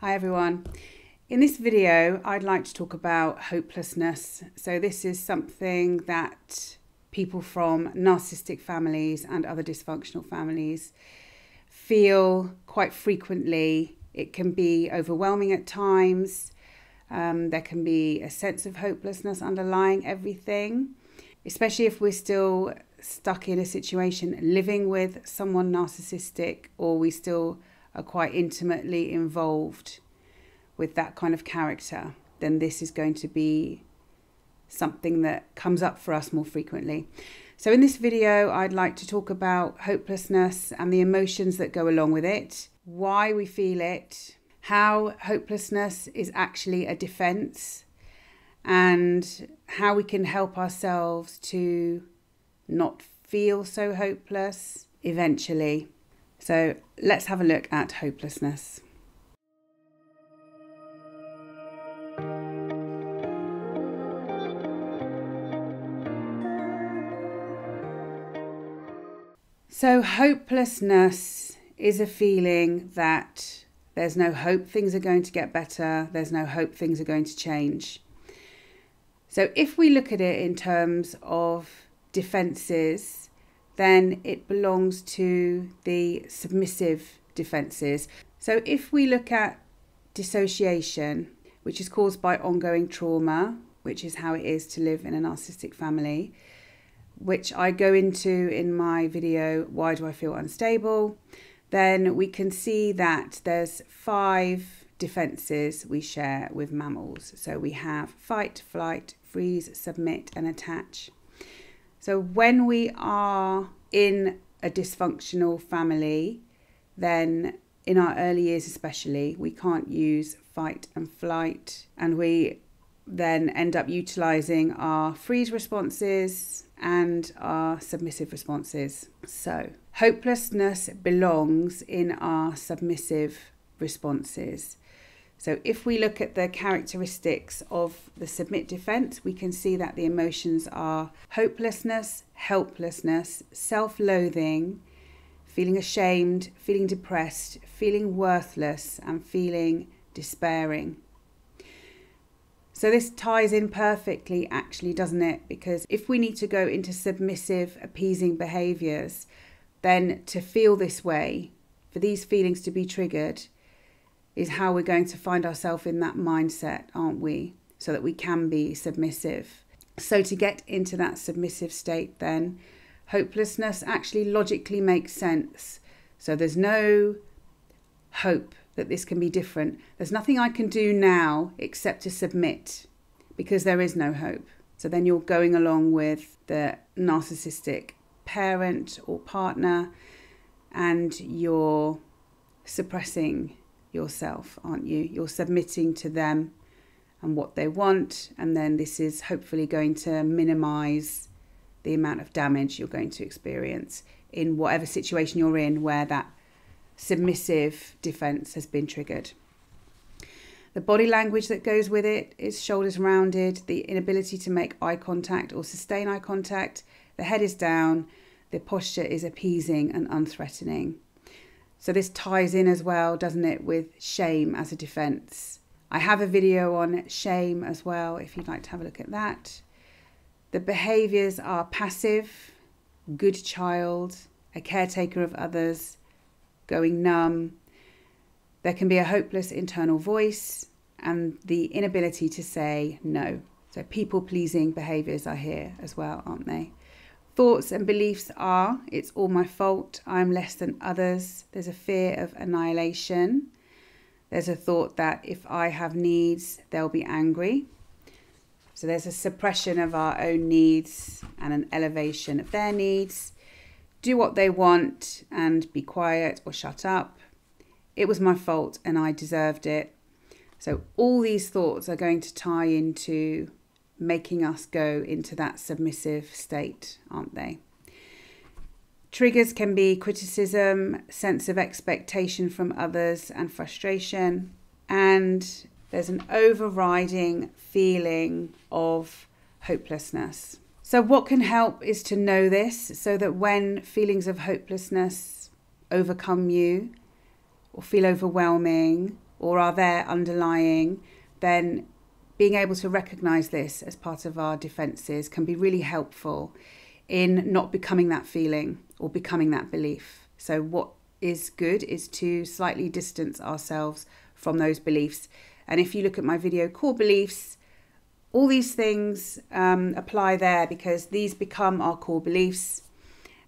Hi everyone. In this video, I'd like to talk about hopelessness. So this is something that people from narcissistic families and other dysfunctional families feel quite frequently. It can be overwhelming at times. There can be a sense of hopelessness underlying everything, especially if we're still stuck in a situation living with someone narcissistic, or we still are quite intimately involved with that kind of character. Then this is going to be something that comes up for us more frequently. So in this video, I'd like to talk about hopelessness and the emotions that go along with it, why we feel it, how hopelessness is actually a defense, and how we can help ourselves to not feel so hopeless eventually. So let's have a look at hopelessness. So hopelessness is a feeling that there's no hope things are going to get better, there's no hope things are going to change. So if we look at it in terms of defenses, then it belongs to the submissive defenses. So if we look at dissociation, which is caused by ongoing trauma, which is how it is to live in a narcissistic family, which I go into in my video, Why Do I Feel Unstable? Then we can see that there's 5 defenses we share with mammals. So we have fight, flight, freeze, submit, and attach. So when we are in a dysfunctional family, then in our early years especially, we can't use fight and flight, and we then end up utilizing our freeze responses and our submissive responses. So hopelessness belongs in our submissive responses. So if we look at the characteristics of the submit defense, we can see that the emotions are hopelessness, helplessness, self-loathing, feeling ashamed, feeling depressed, feeling worthless, and feeling despairing. So this ties in perfectly, actually, doesn't it? Because if we need to go into submissive, appeasing behaviours, then to feel this way, for these feelings to be triggered, is how we're going to find ourselves in that mindset, aren't we? So that we can be submissive. So to get into that submissive state, then hopelessness actually logically makes sense. So there's no hope that this can be different. There's nothing I can do now except to submit, because there is no hope. So then you're going along with the narcissistic parent or partner, and you're suppressing yourself, aren't you? You're submitting to them and what they want, and then this is hopefully going to minimize the amount of damage you're going to experience in whatever situation you're in where that submissive defense has been triggered. The body language that goes with it is shoulders rounded, the inability to make eye contact or sustain eye contact, the head is down, the posture is appeasing and unthreatening. So this ties in as well, doesn't it, with shame as a defense. I have a video on shame as well, if you'd like to have a look at that. The behaviors are passive, good child, a caretaker of others, going numb. There can be a hopeless internal voice and the inability to say no. So people-pleasing behaviors are here as well, aren't they? Thoughts and beliefs are, it's all my fault, I'm less than others. There's a fear of annihilation. There's a thought that if I have needs, they'll be angry. So there's a suppression of our own needs and an elevation of their needs. Do what they want and be quiet or shut up. It was my fault and I deserved it. So all these thoughts are going to tie into making us go into that submissive state, aren't they? Triggers can be criticism, sense of expectation from others, and frustration. And there's an overriding feeling of hopelessness. So what can help is to know this, so that when feelings of hopelessness overcome you, or feel overwhelming, or are there underlying, then being able to recognize this as part of our defenses can be really helpful in not becoming that feeling or becoming that belief. So what is good is to slightly distance ourselves from those beliefs. And if you look at my video, core beliefs, all these things apply there, because these become our core beliefs,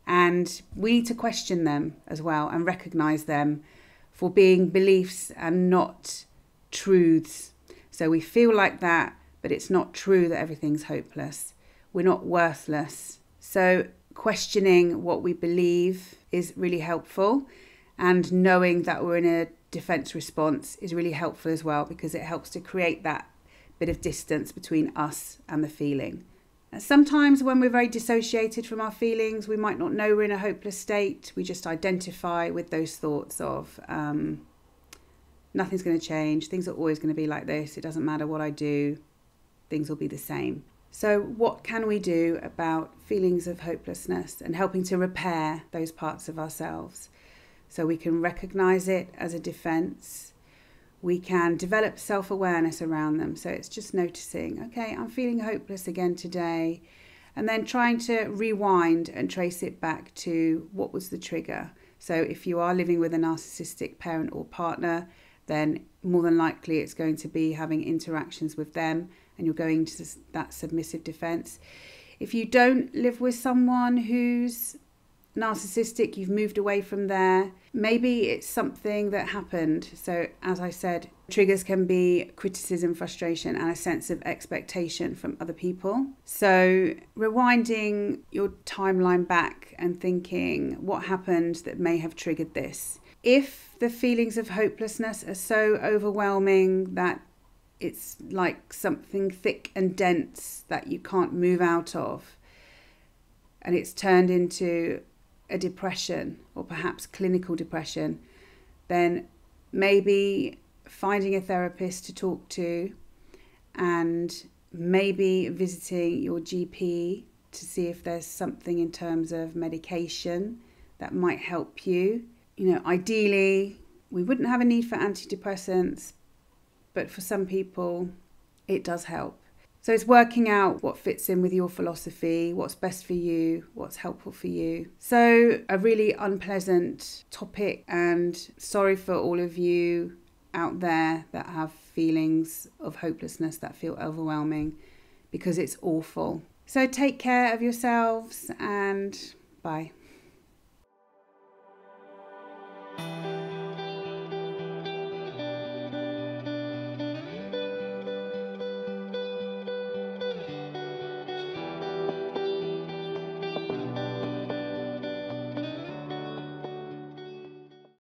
and we need to question them as well and recognize them for being beliefs and not truths. So we feel like that, but it's not true that everything's hopeless. We're not worthless. So questioning what we believe is really helpful, and knowing that we're in a defense response is really helpful as well, because it helps to create that bit of distance between us and the feeling. And sometimes when we're very dissociated from our feelings, we might not know we're in a hopeless state. We just identify with those thoughts of nothing's going to change, things are always going to be like this, it doesn't matter what I do, things will be the same. So what can we do about feelings of hopelessness and helping to repair those parts of ourselves? So we can recognize it as a defense. We can develop self-awareness around them. So it's just noticing, okay, I'm feeling hopeless again today. And then trying to rewind and trace it back to what was the trigger. So if you are living with a narcissistic parent or partner, then more than likely it's going to be having interactions with them, and you're going to that submissive defense. If you don't live with someone who's narcissistic, you've moved away from there, maybe it's something that happened. So as I said, triggers can be criticism, frustration, and a sense of expectation from other people. So rewinding your timeline back and thinking what happened that may have triggered this. If the feelings of hopelessness are so overwhelming that it's like something thick and dense that you can't move out of, and it's turned into a depression or perhaps clinical depression, then maybe finding a therapist to talk to, and maybe visiting your GP to see if there's something in terms of medication that might help you. You know, ideally, we wouldn't have a need for antidepressants, but for some people, it does help. So it's working out what fits in with your philosophy, what's best for you, what's helpful for you. So a really unpleasant topic, and sorry for all of you out there that have feelings of hopelessness that feel overwhelming, because it's awful. So take care of yourselves, and bye.